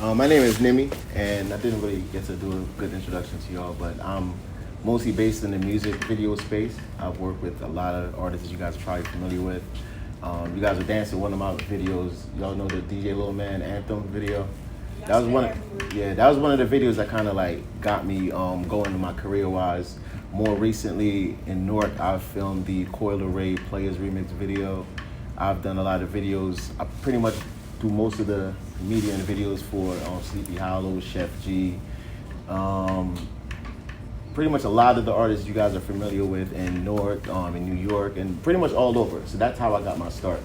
My name is Nimi, and I didn't really get to do a good introduction to y'all, but I'm mostly based in the music video space. I've worked with a lot of artists that you guys are probably familiar with. You guys were dancing one of my videos. Y'all know the DJ Lil Man Anthem video? That was that was one of the videos that kind of like got me going to my career-wise. More recently in Newark, I've filmed the Coil Ray Players Remix video. I've done a lot of videos. I pretty much do most of the media and videos for Sleepy Hollow, Chef G. Pretty much a lot of the artists you guys are familiar with in Newark, in New York, and pretty much all over. So that's how I got my start.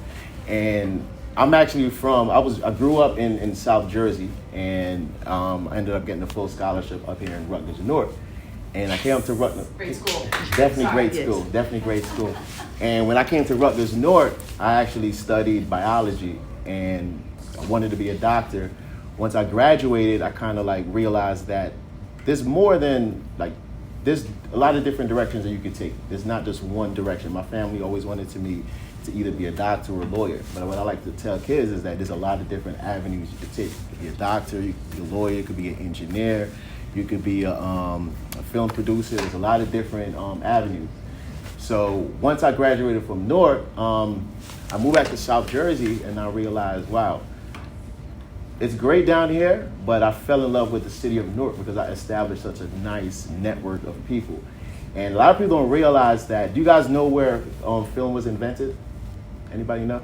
And I'm actually I grew up in South Jersey, and I ended up getting a full scholarship up here in Rutgers, Newark. And I came up to Rutgers. Great school. Definitely great school. And when I came to Rutgers, Newark, I actually studied biology and I wanted to be a doctor. Once I graduated, I kind of like realized that there's more than there's a lot of different directions that you could take. There's not just one direction. My family always wanted me to either be a doctor or a lawyer. But what I like to tell kids is that there's a lot of different avenues you could take. You could be a doctor, you could be a lawyer, you could be an engineer, you could be a film producer. There's a lot of different avenues. So once I graduated from Newark, I moved back to South Jersey and I realized, wow, it's great down here, but I fell in love with the city of Newark because I established such a nice network of people. And a lot of people don't realize that. Do you guys know where film was invented? Anybody know?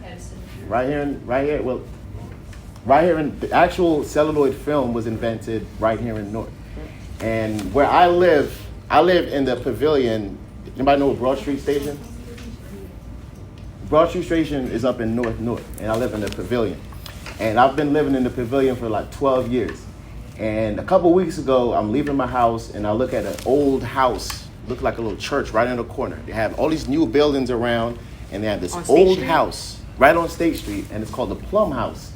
Edison. Right here, the actual celluloid film was invented right here in Newark. And where I live in the pavilion. Anybody know Broad Street Station? Broad Street Station is up in North Newark, and I live in the pavilion. And I've been living in the pavilion for like 12 years. And a couple weeks ago, I'm leaving my house and I look at an old house, look like a little church right in the corner. They have all these new buildings around and they have this old house right on State Street and it's called the Plum House.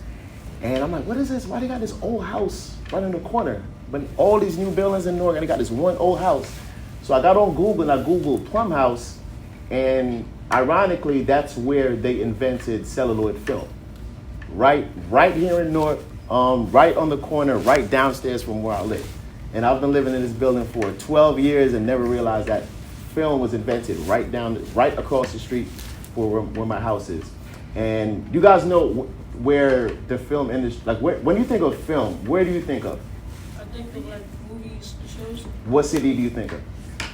And I'm like, what is this? Why they got this old house right in the corner? But all these new buildings in Newark and they got this one old house. So I got on Google and I Googled Plum House, and ironically, that's where they invented celluloid film. Right here in Newark, right on the corner, right downstairs from where I live. And I've been living in this building for 12 years and never realized that film was invented right across the street for where my house is. And you guys know where the film industry, when you think of film, where do you think of? I think of like movies, shows. What city do you think of?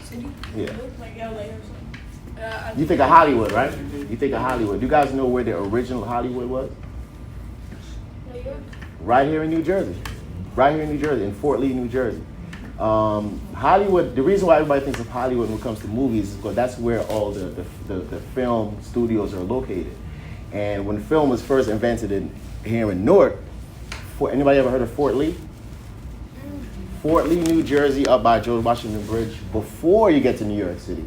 City? Yeah. Like LA or something. You think of Hollywood, right? You think of Hollywood. You guys know where the original Hollywood was? New York. Right here in New Jersey. Right here in New Jersey, in Fort Lee, New Jersey. Hollywood, the reason why everybody thinks of Hollywood when it comes to movies is because that's where all the film studios are located. And when film was first invented here in Newark, anybody ever heard of Fort Lee? Fort Lee, New Jersey, up by George Washington Bridge, before you get to New York City,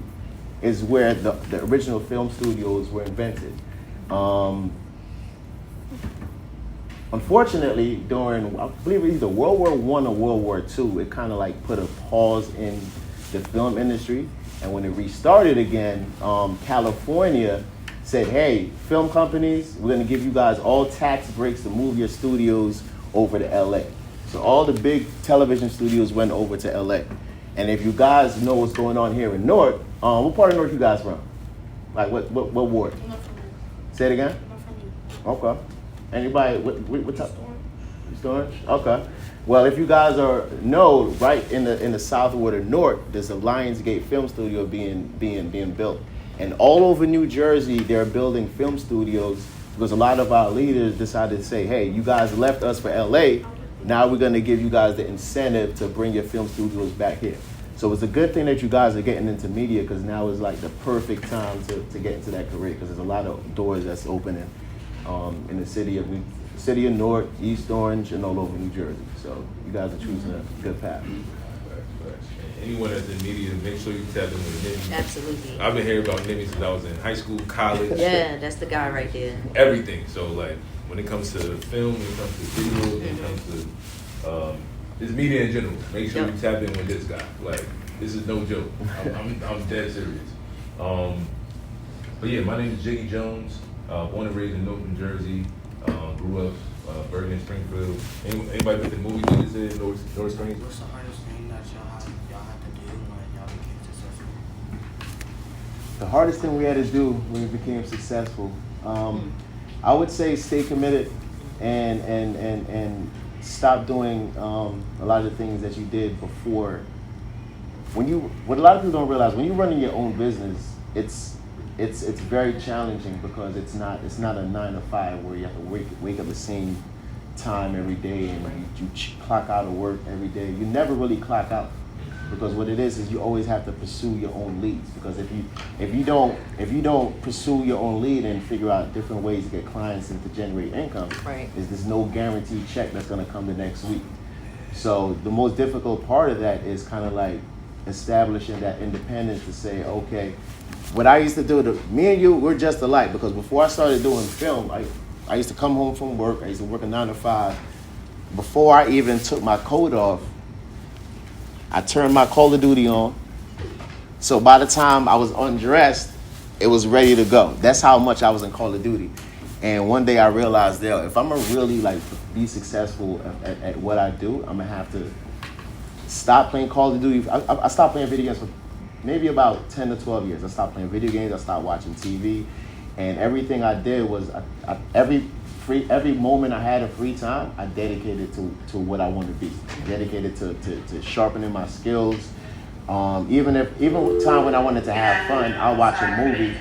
is where the original film studios were invented. Unfortunately, during, I believe either World War I or World War II, it kind of like put a pause in the film industry. And when it restarted again, California said, hey, film companies, we're gonna give you guys all tax breaks to move your studios over to LA. So all the big television studios went over to LA. And if you guys know what's going on here in Newark, what part of Newark you guys from? Like what ward? I'm not from here. Say it again? I'm not from here. Okay. Anybody, what type? East Orange? Okay. Well, if you guys know, right in the southward of Newark, there's a Lionsgate film studio being built. And all over New Jersey, they're building film studios because a lot of our leaders decided to say, hey, you guys left us for LA, now we're gonna give you guys the incentive to bring your film studios back here. So it's a good thing that you guys are getting into media because now is like the perfect time to get into that career because there's a lot of doors that's opening in the city of Newark, East Orange, and all over New Jersey. So you guys are choosing a good path. Anyone that's in media, make sure you tap in with Nimi. Absolutely. I've been hearing about Nimi since I was in high school, college. Yeah, that's the guy right there. Everything. So like when it comes to film, when it comes to video, when it comes to just media in general, make sure you tap in with this guy. Like this is no joke. I'm dead serious. But yeah, my name is Jiggy Jones. Born and raised in Newark, New Jersey. Grew up Bergen, Springfield. Anybody with the movie theaters in North Springs? What's the hardest thing that y'all had to do when y'all became successful? The hardest thing we had to do when we became successful, I would say stay committed and stop doing a lot of the things that you did before. What a lot of people don't realize, when you're running your own business, it's very challenging because it's not a 9 to 5 where you have to wake up the same time every day and you clock out of work every day. You never really clock out, because what it is you always have to pursue your own leads. Because if you don't pursue your own lead and figure out different ways to get clients and to generate income, Right. there's no guaranteed check that's going to come the next week. So the most difficult part of that is kind of like establishing that independence to say, okay, what I used to do, me and you, we're just alike. Because before I started doing film, I used to come home from work. I used to work a 9 to 5. Before I even took my coat off, I turned my Call of Duty on. So by the time I was undressed, it was ready to go. That's how much I was in Call of Duty. And one day I realized that if I'm gonna really like be successful at what I do, I'm gonna have to stop playing Call of Duty. I stopped playing video games for maybe about 10 to 12 years. I stopped playing video games. I stopped watching TV, and everything I did was every moment I had of free time, I dedicated to what I wanted to be. Dedicated to sharpening my skills. Even time when I wanted to have fun, I'll watch a movie.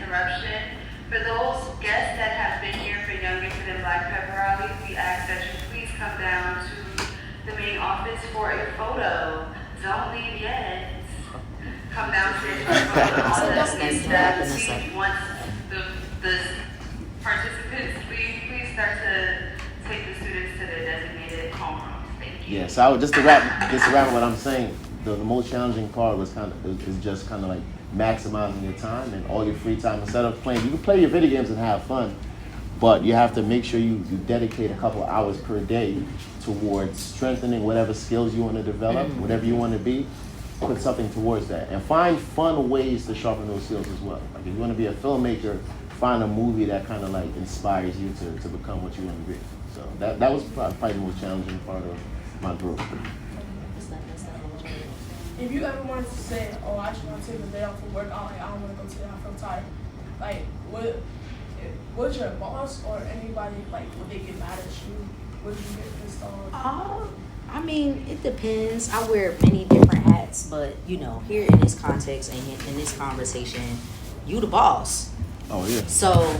For those guests that have been here for Young Gifted and Black Pepper Rally, we ask that you please come down to the main office for a photo. Don't leave yet. Come downstairs for a photo. All That's that nice means to that happen, we it's like- want the participants, please start to take the students to their designated homerooms. Thank you. Yeah, so I would just to wrap what I'm saying, the most challenging part was is just kind of like maximizing your time and all your free time. Instead of playing, you can play your video games and have fun, but you have to make sure you dedicate a couple of hours per day towards strengthening whatever skills you want to develop, whatever you want to be. Put something towards that, and find fun ways to sharpen those skills as well. Like if you want to be a filmmaker, find a movie that kind of like inspires you to become what you want to be. So that was probably the most challenging part of my growth. If you ever wanted to say, oh, I just want to take a day off from work, I don't want to go today, I feel tired. Like, would your boss or anybody, like, would they get mad at you? Would you get pissed off? I mean, it depends. I wear many different hats, but here in this context and in this conversation, you the boss. Oh yeah. So,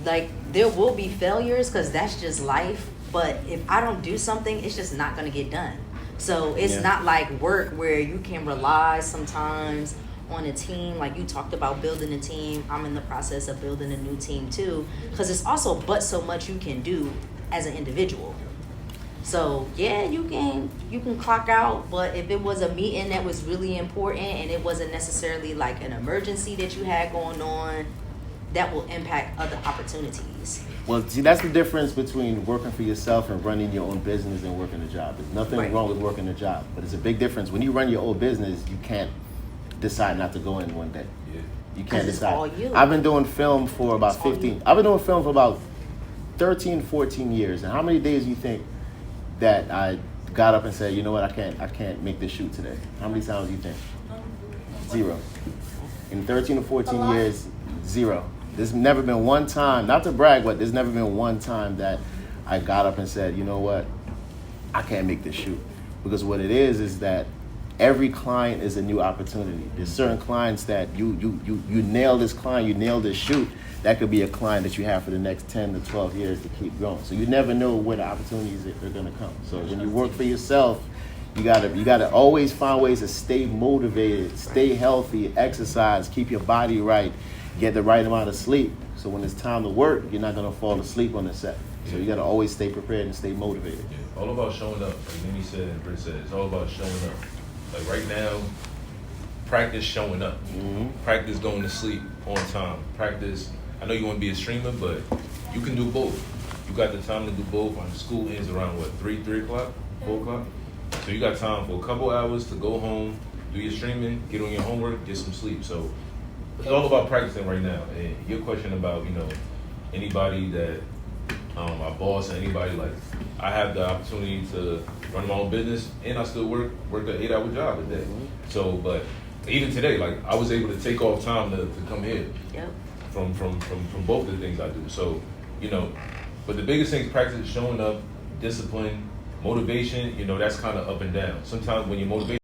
like, there will be failures because that's just life. But if I don't do something, it's just not gonna get done. So it's not like work where you can rely sometimes on a team. Like you talked about building a team. I'm in the process of building a new team too, because it's also but so much you can do as an individual. So yeah, you can clock out, but if it was a meeting that was really important and it wasn't necessarily like an emergency that you had going on, that will impact other opportunities. Well, see, that's the difference between working for yourself and running your own business and working a job. There's nothing wrong with working a job, but it's a big difference. When you run your own business, you can't decide not to go in one day. Yeah. You can't It's decide. all you. I've been doing film for about 15. I've been doing film for about 13, 14 years. And how many days do you think that I got up and said, you know what, I can't make this shoot today? How many times do you think? 0. In 13 or 14 years, 0. There's never been one time, not to brag, but there's never been one time that I got up and said, you know what, I can't make this shoot. Because what it is that every client is a new opportunity. There's certain clients that you nail this client, you nail this shoot, that could be a client that you have for the next 10 to 12 years to keep growing. So you never know where the opportunities are gonna come. So when you work for yourself, you gotta always find ways to stay motivated, stay healthy, exercise, keep your body right, get the right amount of sleep. So when it's time to work, you're not gonna fall asleep on the set. So you gotta always stay prepared and stay motivated. Yeah. All about showing up. Like Nimi said and Britt said, it's all about showing up. Like right now, practice showing up. Mm-hmm. Practice going to sleep on time. Practice. I know you want to be a streamer, but you can do both. You got the time to do both. When school ends around what, 3 o'clock, 4 o'clock? So you got time for a couple hours to go home, do your streaming, get on your homework, get some sleep. So it's all about practicing right now. And your question about, anybody that my boss and anybody. Like, I have the opportunity to run my own business, and I still work an 8-hour job a day. So, but even today, like, I was able to take off time to come here. Yep. From both of the things I do. So, you know, but the biggest thing is practice, showing up, discipline, motivation. You know, that's kind of up and down. Sometimes when you're motivated.